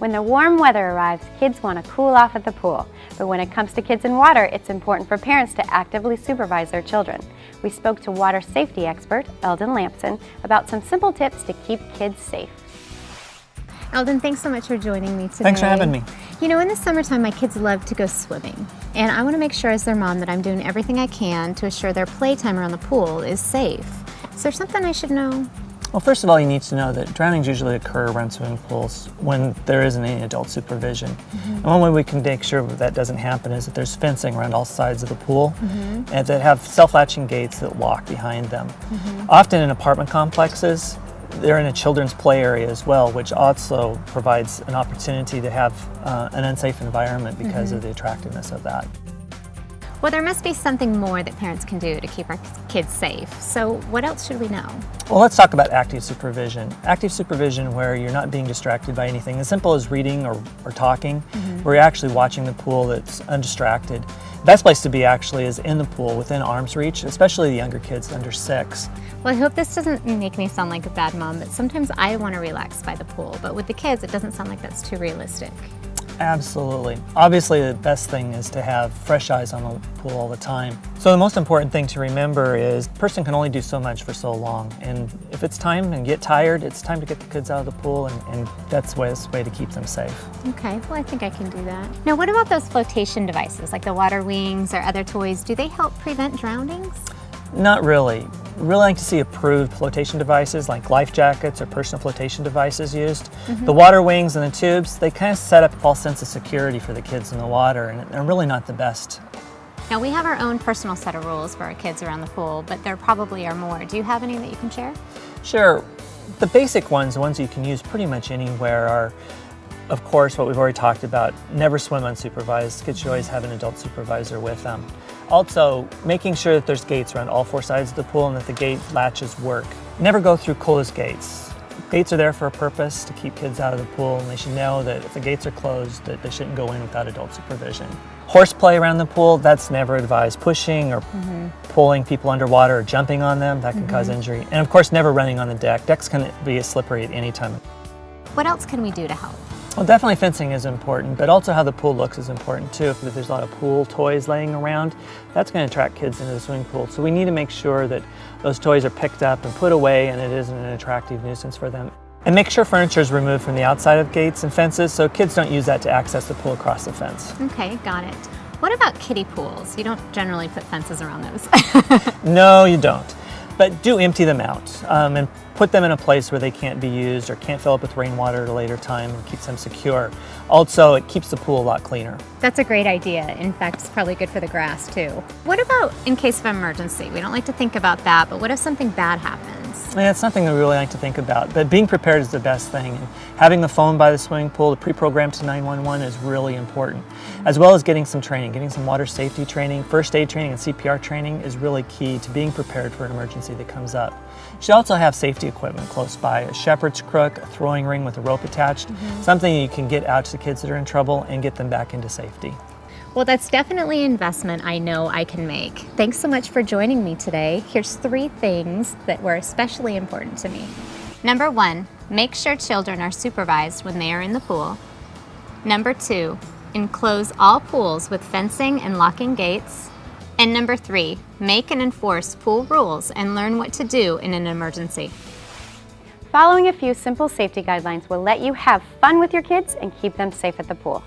When the warm weather arrives, kids want to cool off at the pool. But when it comes to kids in water, it's important for parents to actively supervise their children. We spoke to water safety expert Eldon Lampson about some simple tips to keep kids safe. Eldon, thanks so much for joining me today. Thanks for having me. You know, in the summertime, my kids love to go swimming. And I want to make sure as their mom that I'm doing everything I can to assure their playtime around the pool is safe. Is there something I should know? Well, first of all, you need to know that drownings usually occur around swimming pools when there isn't any adult supervision. And one way we can make sure that doesn't happen is that there's fencing around all sides of the pool and that have self-latching gates that lock behind them. Often in apartment complexes, they're in a children's play area as well, which also provides an opportunity to have an unsafe environment because of the attractiveness of that. Well, there must be something more that parents can do to keep our kids safe. So what else should we know? Well, let's talk about active supervision. Active supervision where you're not being distracted by anything as simple as reading or talking, where you're actually watching the pool that's undistracted. The best place to be actually is in the pool within arm's reach, especially the younger kids under 6. Well, I hope this doesn't make me sound like a bad mom, but sometimes I want to relax by the pool. But with the kids, it doesn't sound like that's too realistic. Absolutely. Obviously, the best thing is to have fresh eyes on the pool all the time. So the most important thing to remember is a person can only do so much for so long. And if it's time and get tired, it's time to get the kids out of the pool, and that's the best way to keep them safe. Okay, well, I think I can do that. Now, what about those flotation devices, like the water wings or other toys? Do they help prevent drownings? Not really. We really like to see approved flotation devices like life jackets or personal flotation devices used. The water wings and the tubes, they kind of set up a false sense of security for the kids in the water, and they're really not the best. Now, we have our own personal set of rules for our kids around the pool, but there probably are more. Do you have any that you can share? Sure. The basic ones, the ones you can use pretty much anywhere, are, of course, what we've already talked about: never swim unsupervised. Kids should always have an adult supervisor with them. Also, making sure that there's gates around all 4 sides of the pool and that the gate latches work. Never go through closed gates. Gates are there for a purpose, to keep kids out of the pool, and they should know that if the gates are closed, that they shouldn't go in without adult supervision. Horseplay around the pool, that's never advised. Pushing or pulling people underwater or jumping on them, that can cause injury. And of course, never running on the deck. Decks can be slippery at any time. What else can we do to help? Well, definitely fencing is important, but also how the pool looks is important too. If there's a lot of pool toys laying around, that's going to attract kids into the swimming pool. So we need to make sure that those toys are picked up and put away and it isn't an attractive nuisance for them. And make sure furniture is removed from the outside of gates and fences so kids don't use that to access the pool across the fence. Okay, got it. What about kiddie pools? You don't generally put fences around those. No, you don't. But do empty them out and put them in a place where they can't be used or can't fill up with rainwater at a later time, and keeps them secure. Also, it keeps the pool a lot cleaner. That's a great idea. In fact, it's probably good for the grass too. What about in case of emergency? We don't like to think about that, but what if something bad happens? Yeah, it's something we really like to think about, but being prepared is the best thing. And having the phone by the swimming pool to pre-program to 911 is really important, as well as getting some training. Getting some water safety training, first aid training, and CPR training is really key to being prepared for an emergency that comes up. You should also have safety equipment close by: a shepherd's crook, a throwing ring with a rope attached, something you can get out to the kids that are in trouble and get them back into safety. Well, that's definitely an investment I know I can make. Thanks so much for joining me today. Here's 3 things that were especially important to me. Number 1, make sure children are supervised when they are in the pool. Number 2, enclose all pools with fencing and locking gates. And number 3, make and enforce pool rules and learn what to do in an emergency. Following a few simple safety guidelines will let you have fun with your kids and keep them safe at the pool.